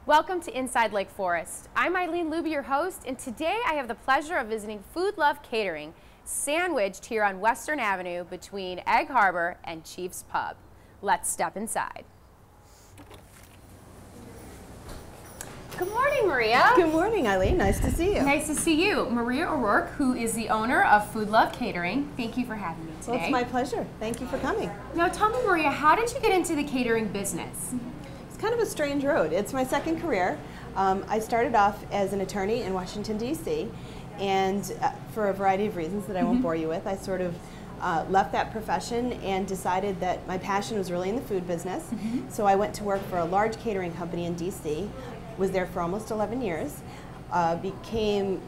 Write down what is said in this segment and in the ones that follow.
Welcome to Inside Lake Forest. I'm Eileen Luby, your host, and today I have the pleasure of visiting Foodlove Catering, sandwiched here on Western Avenue between Egg Harbor and Chief's Pub. Let's step inside. Good morning, Maria. Good morning, Eileen. Nice to see you. Nice to see you. Maria O'Rourke, who is the owner of Foodlove Catering. Thank you for having me today. Well, it's my pleasure. Thank you for coming. Now tell me, Maria, how did you get into the catering business? It's kind of a strange road. It's my second career. I started off as an attorney in Washington, D.C., and for a variety of reasons that I won't bore you with, I sort of left that profession and decided that my passion was really in the food business. So I went to work for a large catering company in D.C., was there for almost 11 years, became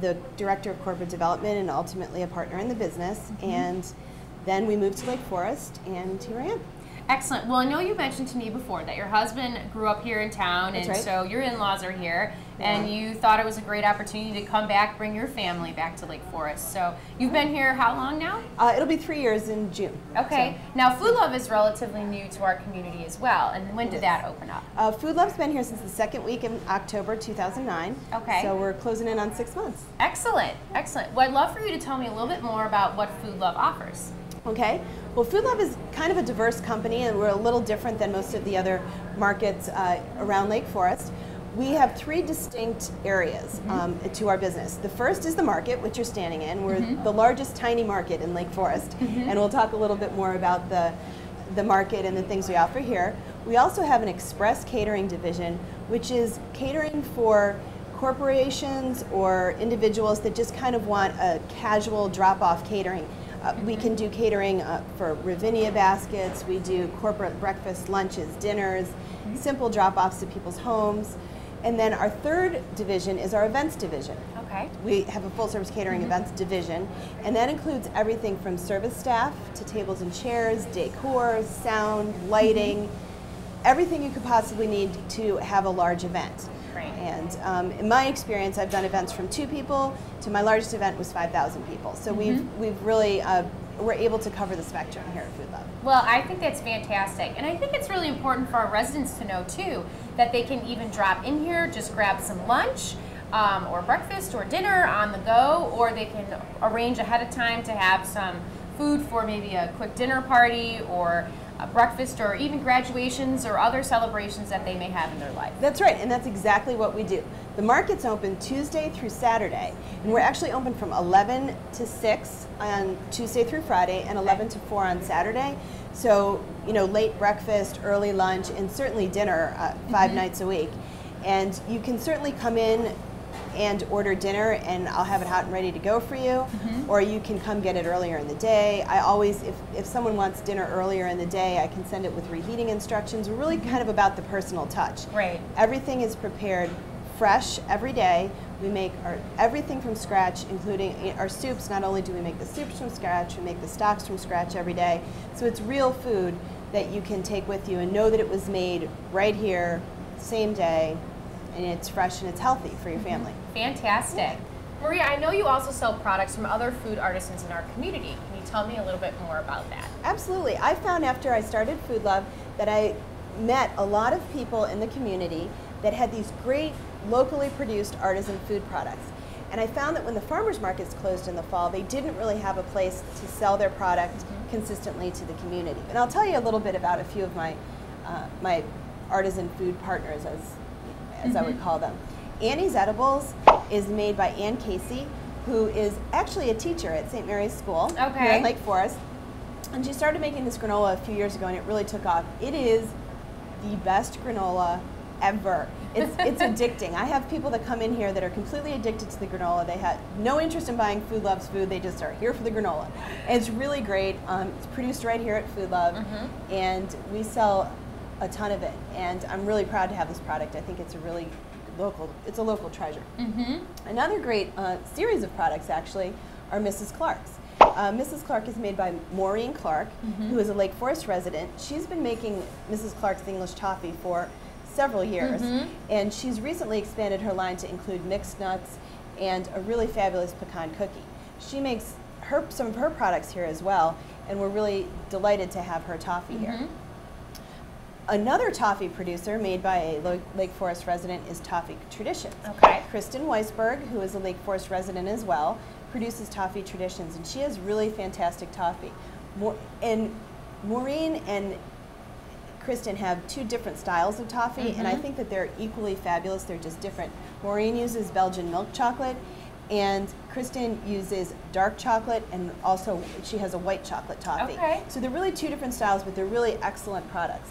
the director of corporate development and ultimately a partner in the business, and then we moved to Lake Forest, and here I am. Excellent. Well, I know you mentioned to me before that your husband grew up here in town, That's and right. so your in-laws are here, and you thought it was a great opportunity to come back, bring your family back to Lake Forest. So you've been here how long now? It'll be 3 years in June. Okay. So. Now, Foodlove is relatively new to our community as well, and when did that open up? Foodlove's been here since the second week in October 2009. Okay. So we're closing in on 6 months. Excellent. Excellent. Well, I'd love for you to tell me a little bit more about what Foodlove offers. Okay. Well, Foodlove is kind of a diverse company, and we're a little different than most of the other markets around Lake Forest. We have 3 distinct areas to our business. The first is the market, which you're standing in. We're the largest tiny market in Lake Forest, and we'll talk a little bit more about the market and the things we offer here. We also have an express catering division, which is catering for corporations or individuals that just kind of want a casual drop-off catering. We can do catering for Ravinia Baskets. We do corporate breakfast, lunches, dinners, simple drop-offs to people's homes. And then our third division is our events division. Okay. We have a full-service catering events division, and that includes everything from service staff to tables and chairs, decor, sound, lighting, everything you could possibly need to have a large event. Right. And in my experience, I've done events from 2 people to my largest event was 5,000 people. So we've really, we're able to cover the spectrum here at Foodlove. Well, I think that's fantastic. And I think it's really important for our residents to know, too, that they can even drop in here, just grab some lunch or breakfast or dinner on the go, or they can arrange ahead of time to have some food for maybe a quick dinner party or a breakfast or even graduations or other celebrations that they may have in their life. That's right, and that's exactly what we do. The market's open Tuesday through Saturday, and we're actually open from 11 to 6 on Tuesday through Friday and 11 to 4 on Saturday. So, you know, late breakfast, early lunch, and certainly dinner 5 nights a week. And you can certainly come in and order dinner, and I'll have it hot and ready to go for you, or you can come get it earlier in the day. I always, if someone wants dinner earlier in the day, I can send it with reheating instructions. We're really kind of about the personal touch. Right. Everything is prepared fresh every day. We make everything from scratch, including our soups. Not only do we make the soups from scratch, we make the stocks from scratch every day. So it's real food that you can take with you and know that it was made right here, same day, and it's fresh and it's healthy for your family. Fantastic. Maria, I know you also sell products from other food artisans in our community. Can you tell me a little bit more about that? Absolutely. I found after I started Foodlove that I met a lot of people in the community that had these great locally produced artisan food products. And I found that when the farmers markets closed in the fall, they didn't really have a place to sell their product consistently to the community. And I'll tell you a little bit about a few of my my artisan food partners, as I would call them. Annie's Edibles is made by Ann Casey, who is actually a teacher at St. Mary's School here in Lake Forest. And she started making this granola a few years ago, and it really took off. It is the best granola ever. It's addicting. I have people that come in here that are completely addicted to the granola. They had no interest in buying Foodlove's food. They just are here for the granola. And it's really great. It's produced right here at Foodlove, and we sell a ton of it. And I'm really proud to have this product. I think it's a really it's a local treasure. Another great series of products actually are Mrs. Clark's. Mrs. Clark is made by Maureen Clark, who is a Lake Forest resident. She's been making Mrs. Clark's English toffee for several years, and she's recently expanded her line to include mixed nuts and a really fabulous pecan cookie. She makes some of her products here as well, and we're really delighted to have her toffee here. Another toffee producer made by a Lake Forest resident is Toffee Traditions. Okay. Kristen Weisberg, who is a Lake Forest resident as well, produces Toffee Traditions, and she has really fantastic toffee. And Maureen and Kristen have two different styles of toffee, and I think that they're equally fabulous. They're just different. Maureen uses Belgian milk chocolate, and Kristen uses dark chocolate, and also she has a white chocolate toffee. Okay. So they're really two different styles, but they're really excellent products.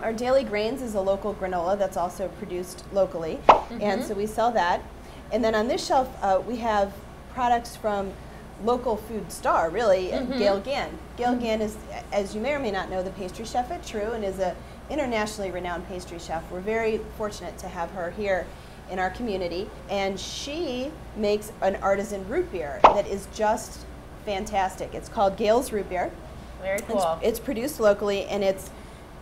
Our Daily Grains is a local granola that's also produced locally, and so we sell that. And then on this shelf, we have products from local food star, really, Gail Gann. Gail Gann is, as you may or may not know, the pastry chef at True and is an internationally renowned pastry chef. We're very fortunate to have her here in our community, and she makes an artisan root beer that is just fantastic. It's called Gail's Root Beer. Very cool. It's produced locally, and it's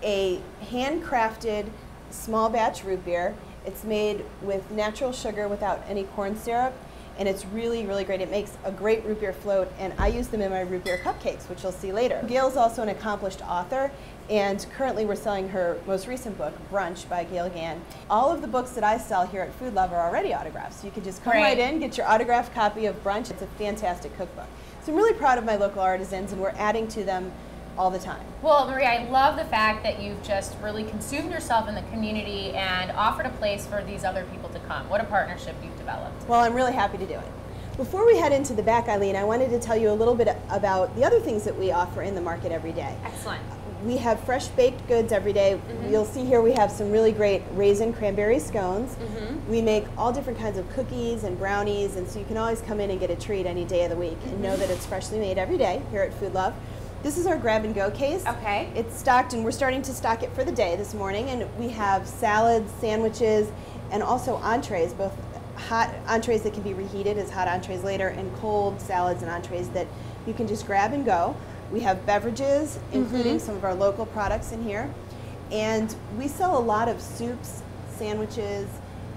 a handcrafted small batch root beer. It's made with natural sugar without any corn syrup, and it's really, really great. It makes a great root beer float, and I use them in my root beer cupcakes, which you'll see later. Gail's also an accomplished author, and currently we're selling her most recent book, Brunch by Gail Gann. All of the books that I sell here at Foodlove are already autographed, so you can just come right in, get your autographed copy of Brunch. It's a fantastic cookbook. So I'm really proud of my local artisans, and we're adding to them all the time. Well, Maria, I love the fact that you've just really consumed yourself in the community and offered a place for these other people to come. What a partnership you've developed. Well, I'm really happy to do it. Before we head into the back, Eileen, I wanted to tell you a little bit about the other things that we offer in the market every day. Excellent. We have fresh baked goods every day. You'll see here we have some really great raisin cranberry scones. We make all different kinds of cookies and brownies, and so you can always come in and get a treat any day of the week and know that it's freshly made every day here at Foodlove. This is our grab and go case. Okay. It's stocked, and we're starting to stock it for the day this morning, and we have salads, sandwiches, and also entrees, both hot entrees that can be reheated as hot entrees later, and cold salads and entrees that you can just grab and go. We have beverages, including some of our local products in here, and we sell a lot of soups, sandwiches,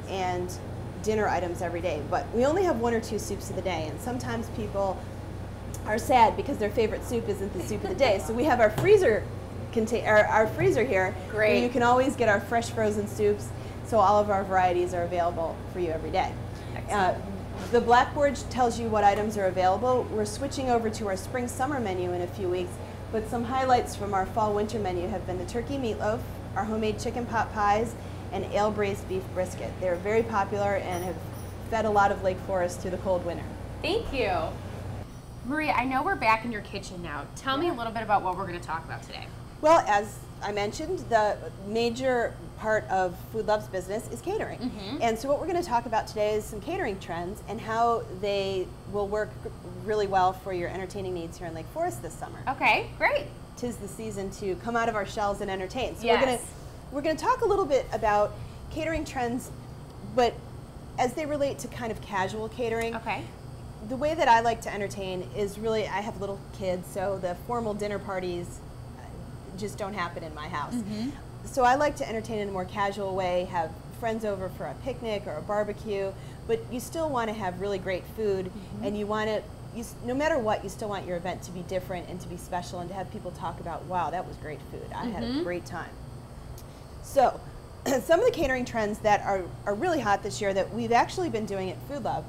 and dinner items every day, but we only have 1 or 2 soups of the day, and sometimes people are sad because their favorite soup isn't the soup of the day. So we have our freezer here, where you can always get our fresh frozen soups. So all of our varieties are available for you every day. The blackboard tells you what items are available. We're switching over to our spring-summer menu in a few weeks, but some highlights from our fall-winter menu have been the turkey meatloaf, our homemade chicken pot pies, and ale-braised beef brisket. They're very popular and have fed a lot of Lake Forest through the cold winter. Thank you. Maria, I know we're back in your kitchen now. Tell me a little bit about what we're going to talk about today. Well, as I mentioned, the major part of Foodlove's business is catering. And so what we're going to talk about today is some catering trends and how they will work really well for your entertaining needs here in Lake Forest this summer. Okay, great. 'Tis the season to come out of our shells and entertain. So Yes. we're going to talk a little bit about catering trends, but as they relate to kind of casual catering. Okay. The way that I like to entertain is really, I have little kids, so the formal dinner parties just don't happen in my house. So I like to entertain in a more casual way, have friends over for a picnic or a barbecue, but you still want to have really great food, and you want to, no matter what, you still want your event to be different and to be special and to have people talk about, wow, that was great food. I had a great time. So some of the catering trends that are really hot this year that we've actually been doing at Foodlove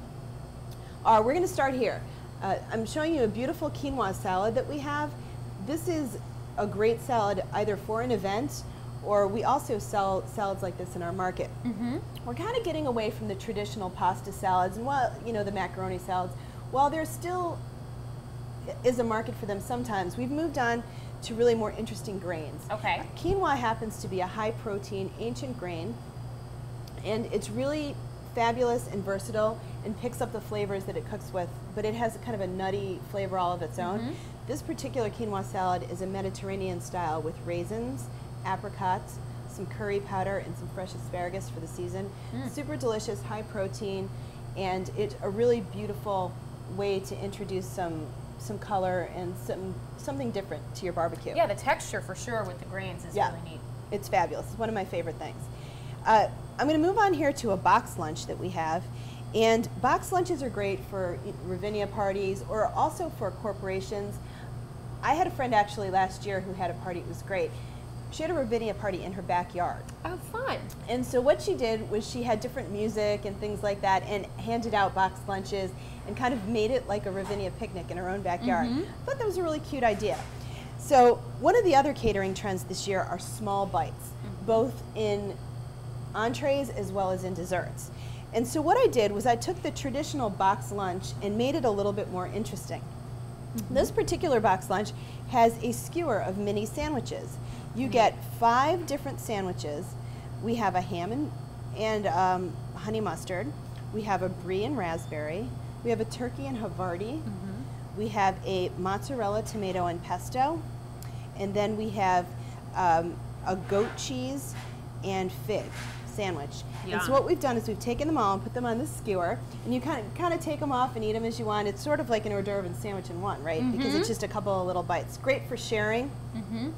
are, we're going to start here. I'm showing you a beautiful quinoa salad that we have. This is a great salad either for an event, or we also sell salads like this in our market. We're kind of getting away from the traditional pasta salads and, well, you know, the macaroni salads. While there still is a market for them sometimes, we've moved on to really more interesting grains. Okay. Quinoa happens to be a high protein ancient grain, and it's really fabulous and versatile and picks up the flavors that it cooks with, but it has kind of a nutty flavor all of its own. This particular quinoa salad is a Mediterranean style with raisins, apricots, some curry powder, and some fresh asparagus for the season. Super delicious, high protein, and it's a really beautiful way to introduce some color and something different to your barbecue. Yeah, the texture for sure with the grains is really neat. It's fabulous. It's one of my favorite things. I'm going to move on here to a box lunch that we have. And box lunches are great for Ravinia parties or also for corporations. I had a friend actually last year who had a party. It was great. she had a Ravinia party in her backyard. Oh, fun. And so what she did was she had different music and things like that and handed out boxed lunches and kind of made it like a Ravinia picnic in her own backyard. I thought that was a really cute idea. So one of the other catering trends this year are small bites, both in entrees as well as in desserts. And so what I did was I took the traditional box lunch and made it a little bit more interesting. This particular box lunch has a skewer of mini sandwiches. You get 5 different sandwiches. We have a ham and honey mustard. We have a brie and raspberry. We have a turkey and Havarti. We have a mozzarella, tomato, and pesto. And then we have a goat cheese and fig sandwich. Yum. And so what we've done is we've taken them all and put them on the skewer, and you kind of take them off and eat them as you want. It's sort of like an hors d'oeuvre and sandwich in one, right? Because it's just a couple of little bites. Great for sharing.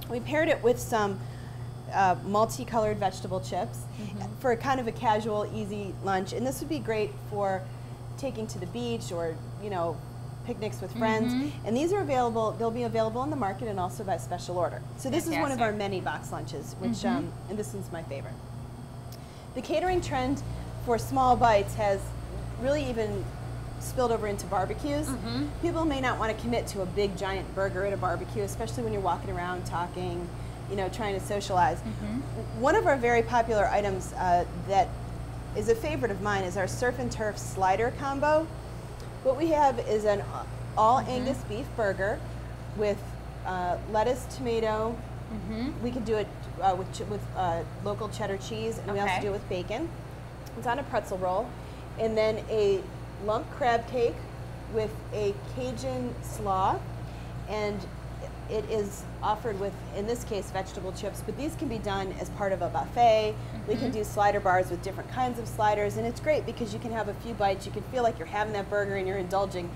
We paired it with some multicolored vegetable chips for kind of a casual, easy lunch. And this would be great for taking to the beach or, you know, picnics with friends. And these are available, they'll be available on the market and also by special order. So this is one of our many box lunches, which, and this one's my favorite. The catering trend for small bites has really even spilled over into barbecues. People may not want to commit to a big giant burger at a barbecue, especially when you're walking around talking, you know, trying to socialize. One of our very popular items that is a favorite of mine is our surf and turf slider combo. What we have is an all Angus beef burger with lettuce, tomato. We can do it with local cheddar cheese, and we also do it with bacon. It's on a pretzel roll, and then a lump crab cake with a Cajun slaw, and it is offered with, in this case, vegetable chips, but these can be done as part of a buffet. We can do slider bars with different kinds of sliders, and it's great because you can have a few bites. You can feel like you're having that burger and you're indulging,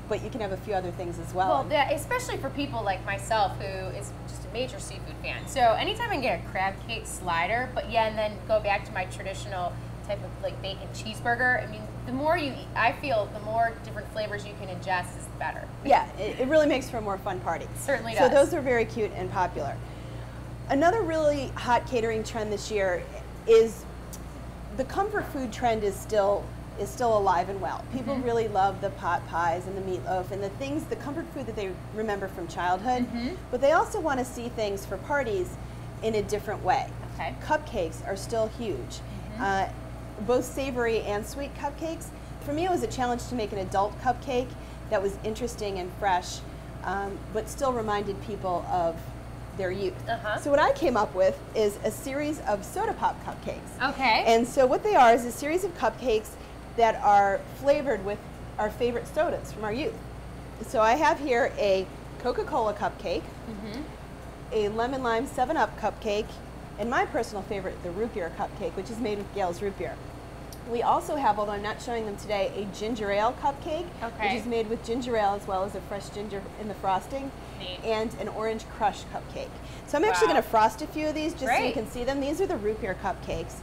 but you can have a few other things as well. Well, yeah, especially for people like myself who is just a major seafood fan. So anytime I can get a crab cake slider, but yeah, and then go back to my traditional type of like bacon cheeseburger, I mean, the more you eat, I feel the more different flavors you can ingest is the better. Yeah, it really makes for a more fun party. It certainly does. So does. those are very cute and popular. Another really hot catering trend this year is the comfort food trend is still alive and well. People really love the pot pies and the meatloaf and the things, the comfort food that they remember from childhood, but they also want to see things for parties in a different way. Cupcakes are still huge. Both savory and sweet cupcakes. For me, it was a challenge to make an adult cupcake that was interesting and fresh, but still reminded people of their youth. So what I came up with is a series of soda pop cupcakes. And so what they are is a series of cupcakes that are flavored with our favorite sodas from our youth. So I have here a Coca-Cola cupcake, a lemon lime 7-Up cupcake, and my personal favorite, the root beer cupcake, which is made with Gale's root beer. We also have, although I'm not showing them today, a ginger ale cupcake, which is made with ginger ale as well as a fresh ginger in the frosting, and an orange crush cupcake. So I'm actually going to frost a few of these just so you can see them. These are the root beer cupcakes,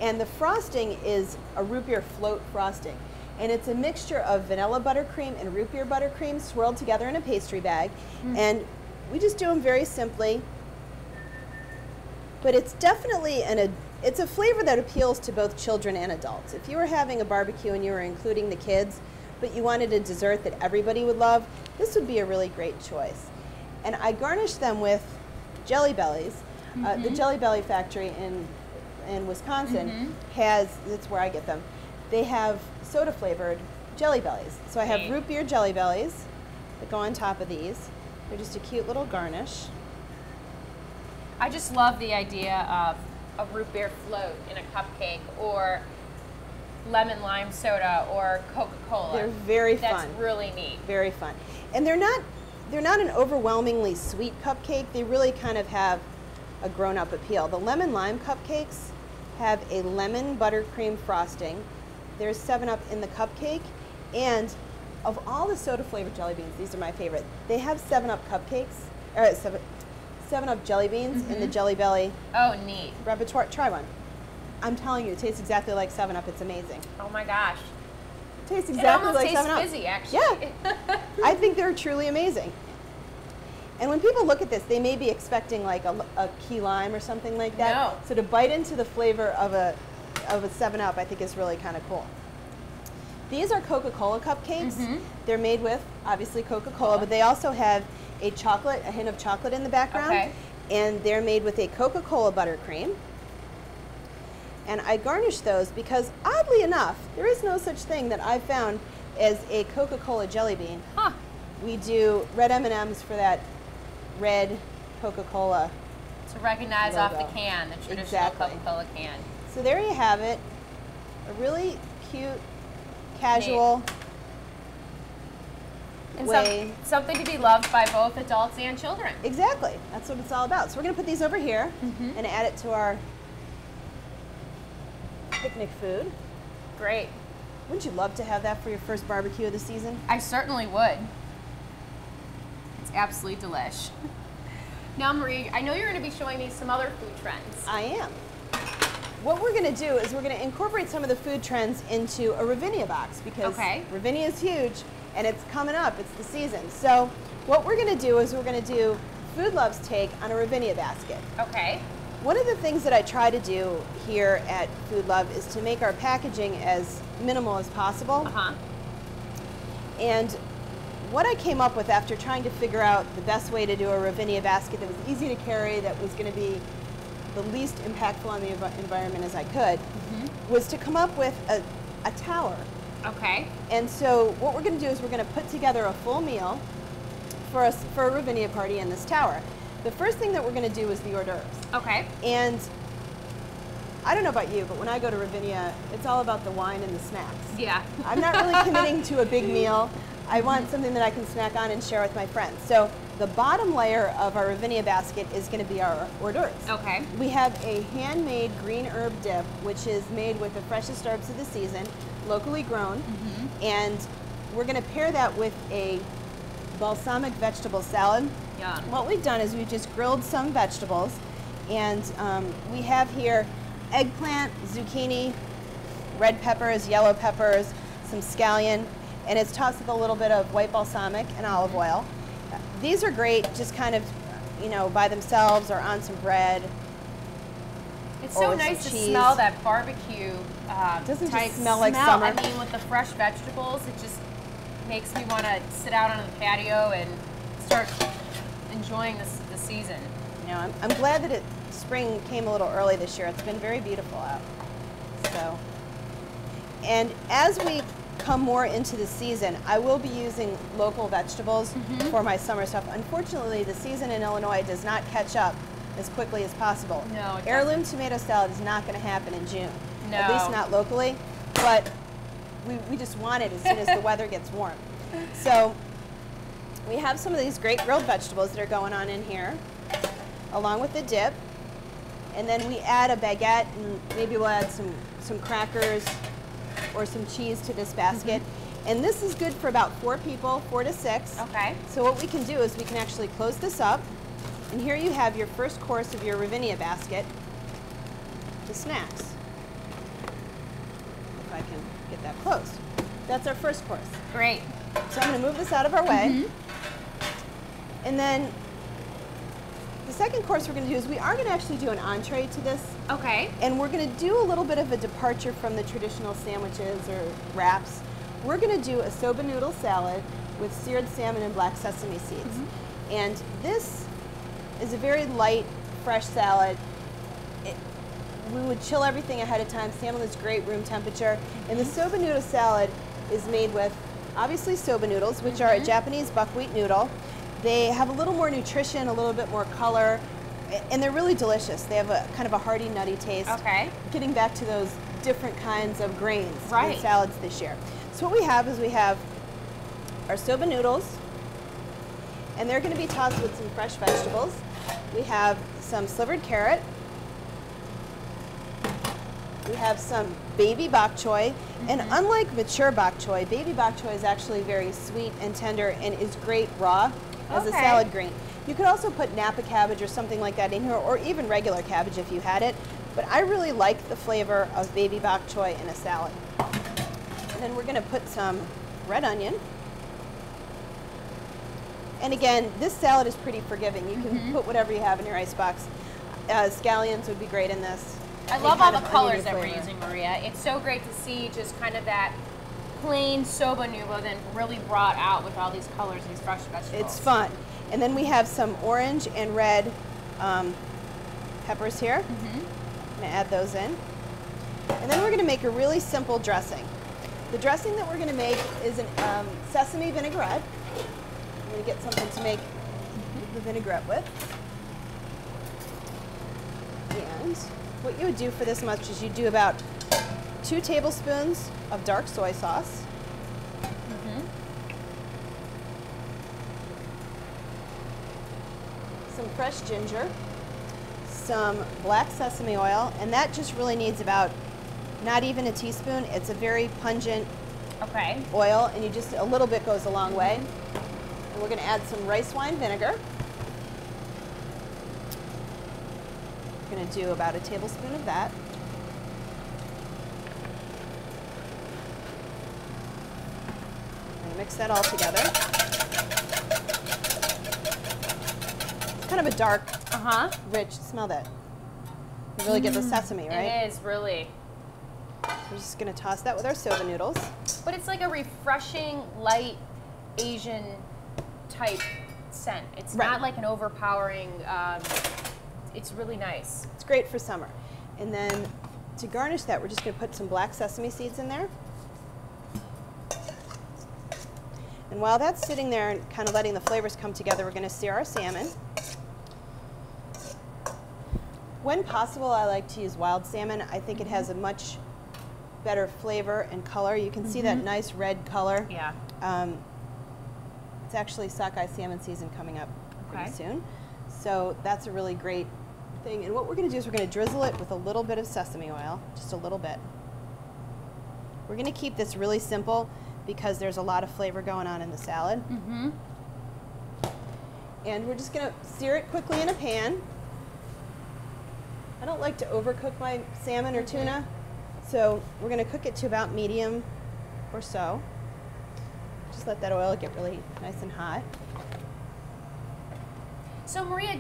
and the frosting is a root beer float frosting. And it's a mixture of vanilla buttercream and root beer buttercream swirled together in a pastry bag. And we just do them very simply. But it's definitely it's a flavor that appeals to both children and adults. If you were having a barbecue and you were including the kids, but you wanted a dessert that everybody would love, this would be a really great choice. And I garnish them with Jelly Bellies. The Jelly Belly factory in Wisconsin that's where I get them. They have soda flavored Jelly Bellies. So I have root beer Jelly Bellies that go on top of these. They're just a cute little garnish. I just love the idea of a root beer float in a cupcake, or lemon lime soda, or Coca-Cola. They're very fun. That's really neat. Very fun. And they're not an overwhelmingly sweet cupcake. They really kind of have a grown-up appeal. The lemon lime cupcakes have a lemon buttercream frosting. There's 7-Up in the cupcake, and of all the soda flavored jelly beans, these are my favorite. They have 7-Up cupcakes, or 7-Up jelly beans in the Jelly Belly repertoire. Try one. I'm telling you, it tastes exactly like 7-Up. It's amazing. Oh my gosh. It tastes exactly like 7-Up. It almost tastes fizzy, actually. Yeah. I think they're truly amazing. And when people look at this, they may be expecting like a key lime or something like that. No. So to bite into the flavor of a 7-Up, I think is really kind of cool. These are Coca-Cola cupcakes. They're made with, obviously, Coca-Cola, but they also have a hint of chocolate in the background. Okay. And they're made with a Coca-Cola buttercream. And I garnish those because, oddly enough, there is no such thing that I've found as a Coca-Cola jelly bean. Huh. We do red M&Ms for that red Coca-Cola To recognize logo. off the can, the traditional Exactly. Coca-Cola can. So there you have it. A really cute, casual And way. something to be loved by both adults and children. Exactly. That's what it's all about. So we're going to put these over here and add it to our picnic food. Great. Wouldn't you love to have that for your first barbecue of the season? I certainly would. It's absolutely delish. Now, Marie, I know you're going to be showing me some other food trends. I am. What we're going to do is we're going to incorporate some of the food trends into a Ravinia box because Ravinia is huge and it's coming up. It's the season. So what we're going to do is we're going to do Foodlove's take on a Ravinia basket. Okay. One of the things that I try to do here at Foodlove is to make our packaging as minimal as possible. And what I came up with after trying to figure out the best way to do a Ravinia basket that was easy to carry, that was going to be the least impactful on the environment as I could, was to come up with a tower. Okay. And so what we're going to do is we're going to put together a full meal for a Ravinia party in this tower. The first thing that we're going to do is the hors d'oeuvres. Okay. And I don't know about you, but when I go to Ravinia, it's all about the wine and the snacks. Yeah. I'm not really committing to a big meal. I want something that I can snack on and share with my friends. So the bottom layer of our Ravinia basket is going to be our hors d'oeuvres. Okay. We have a handmade green herb dip, which is made with the freshest herbs of the season, locally grown. And we're going to pair that with a balsamic vegetable salad. Yum. What we've done is we've just grilled some vegetables, and we have here eggplant, zucchini, red peppers, yellow peppers, some scallion, and it's tossed with a little bit of white balsamic and olive oil. These are great just kind of, you know, by themselves or on some bread. It's so nice to smell that barbecue Doesn't type just smell like summer. I mean, with the fresh vegetables, it just makes me want to sit out on the patio and start enjoying the season. You know, I'm glad that spring came a little early this year. It's been very beautiful out. So, and as we come more into the season, I will be using local vegetables for my summer stuff. Unfortunately, the season in Illinois does not catch up as quickly as possible. No, it Heirloom tomato salad is not going to happen in June. No. At least not locally, but we just want it as soon as the weather gets warm. So we have some of these great grilled vegetables that are going on in here, along with the dip. And then we add a baguette, and maybe we'll add some crackers or some cheese to this basket. And this is good for about 4 people, 4 to 6. Okay. So what we can do is we can actually close this up. And here you have your first course of your Ravinia basket, the snacks. If I can get that closed. That's our first course. Great. So I'm going to move this out of our way. And then the second course we're going to do is we are going to actually do an entree to this. Okay. And we're going to do a little bit of a departure from the traditional sandwiches or wraps. We're going to do a soba noodle salad with seared salmon and black sesame seeds. And this is a very light, fresh salad. We would chill everything ahead of time. Salmon is great room temperature. And the soba noodle salad is made with, obviously, soba noodles, which are a Japanese buckwheat noodle. They have a little more nutrition, a little bit more color, and they're really delicious. They have a kind of a hearty, nutty taste. Okay. Getting back to those different kinds of grains Right. in salads this year. So what we have is we have our soba noodles, and they're going to be tossed with some fresh vegetables. We have some slivered carrot. We have some baby bok choy, and unlike mature bok choy, baby bok choy is actually very sweet and tender and is great raw as a salad green. You could also put Napa cabbage or something like that in here, or even regular cabbage if you had it, but I really like the flavor of baby bok choy in a salad. And then we're going to put some red onion, And again, this salad is pretty forgiving. You can put whatever you have in your icebox. Scallions would be great in this. I love all the colors that we're using, Maria. It's so great to see just kind of that plain soba nuvo then really brought out with all these colors, these fresh vegetables. It's fun. And then we have some orange and red peppers here. I'm gonna add those in. And then we're gonna make a really simple dressing. The dressing that we're gonna make is an sesame vinaigrette. I'm gonna get something to make the vinaigrette with. And what you would do for this much is you do about 2 tablespoons of dark soy sauce. Some fresh ginger, some black sesame oil, and that just really needs about not even a teaspoon. It's a very pungent oil, and you just a little bit goes a long way. And we're going to add some rice wine vinegar. We're going to do about a tablespoon of that. Mix that all together. It's kind of a dark, rich, smell that. You really get the sesame, right? It is, really. We're just gonna toss that with our soba noodles. But it's like a refreshing, light, Asian type scent. It's not like an overpowering, it's really nice. It's great for summer. And then to garnish that, we're just gonna put some black sesame seeds in there. And while that's sitting there and kind of letting the flavors come together, we're going to sear our salmon. When possible, I like to use wild salmon. I think it has a much better flavor and color. You can see that nice red color. Yeah. It's actually sockeye salmon season coming up pretty soon. So that's a really great thing. And what we're going to do is we're going to drizzle it with a little bit of sesame oil, just a little bit. We're going to keep this really simple because there's a lot of flavor going on in the salad. And we're just gonna sear it quickly in a pan. I don't like to overcook my salmon or tuna, so we're gonna cook it to about medium or so. Just let that oil get really nice and hot. So Maria,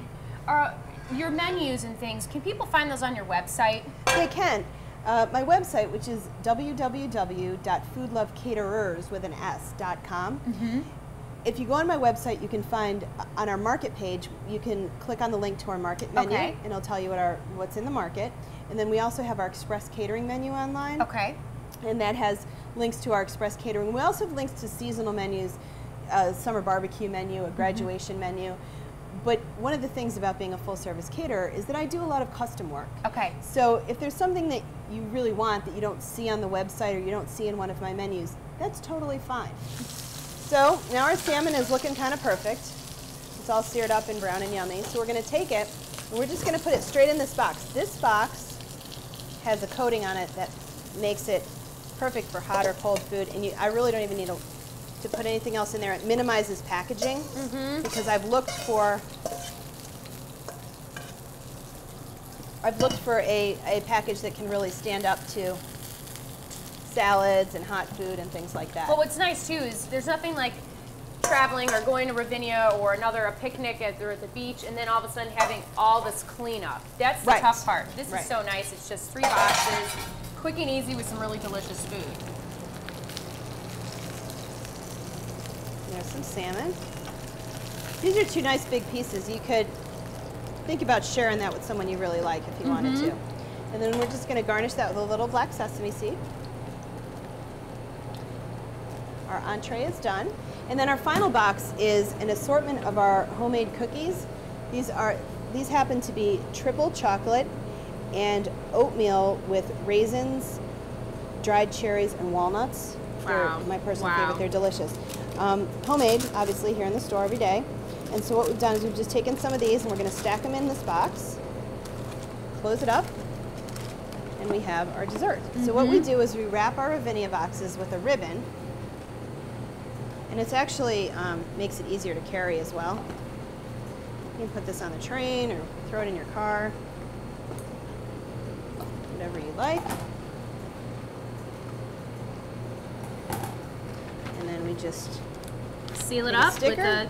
your menus and things, can people find those on your website? They can. My website, which is www.foodlovecaterers.com. If you go on my website, you can find on our market page, you can click on the link to our market menu, and it'll tell you what's in the market. And then we also have our express catering menu online. And that has links to our express catering. We also have links to seasonal menus, summer barbecue menu, a graduation menu. But one of the things about being a full-service caterer is that I do a lot of custom work. So if there's something that you really want that you don't see on the website or you don't see in one of my menus, that's totally fine. So now our salmon is looking kind of perfect. It's all seared up and brown and yummy. So we're going to take it and we're just going to put it straight in this box. This box has a coating on it that makes it perfect for hot or cold food. And I really don't even need to put anything else in there. It minimizes packaging because I've looked for a package that can really stand up to salads and hot food and things like that. Well, what's nice too is there's nothing like traveling or going to Ravinia or a picnic at the beach and then all of a sudden having all this cleanup. That's the tough part. This is so nice. It's just 3 boxes, quick and easy with some really delicious food. There's some salmon. These are 2 nice big pieces. You could think about sharing that with someone you really like if you wanted to. And then we're just going to garnish that with a little black sesame seed. Our entree is done. And then our final box is an assortment of our homemade cookies. These happen to be triple chocolate and oatmeal with raisins, dried cherries, and walnuts. They're my personal favorite. They're delicious. Homemade, obviously, here in the store every day. And so what we've done is we've just taken some of these and we're going to stack them in this box, close it up, and we have our dessert. So what we do is we wrap our Ravinia boxes with a ribbon, and it's actually makes it easier to carry as well. You can put this on the train or throw it in your car, whatever you like. And then we just seal it up with a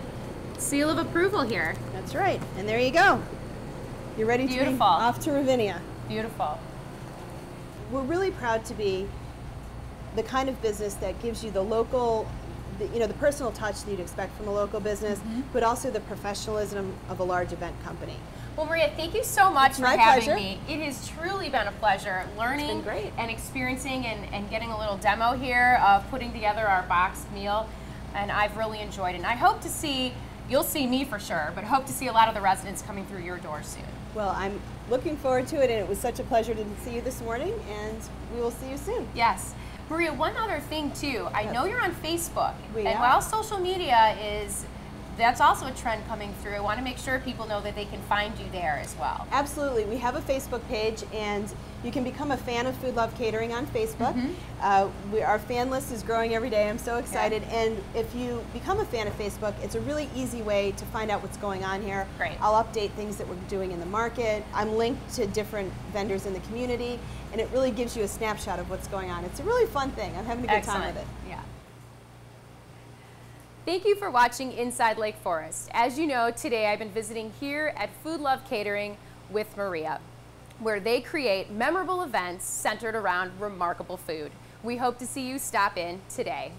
seal of approval here. That's right. And there you go. You're ready to be off to Ravinia. Beautiful. We're really proud to be the kind of business that gives you the local, the personal touch that you'd expect from a local business, but also the professionalism of a large event company. Well, Maria, thank you so much for having me. It has truly been a pleasure learning and experiencing and getting a little demo here of putting together our boxed meal, and I've really enjoyed it. And I hope to see, you'll see me for sure, but hope to see a lot of the residents coming through your doors soon. Well, I'm looking forward to it, and it was such a pleasure to see you this morning, and we will see you soon. Yes. Maria, one other thing too, I know you're on Facebook, and while social media that's also a trend coming through, I want to make sure people know that they can find you there as well. Absolutely. We have a Facebook page, and you can become a fan of Foodlove Catering on Facebook. Our fan list is growing every day. I'm so excited. And if you become a fan of Facebook, it's a really easy way to find out what's going on here. Great. I'll update things that we're doing in the market. I'm linked to different vendors in the community, and it really gives you a snapshot of what's going on. It's a really fun thing. I'm having a good time with it. Yeah. Thank you for watching Inside Lake Forest. As you know, today I've been visiting here at Foodlove Catering with Maria, where they create memorable events centered around remarkable food. We hope to see you stop in today.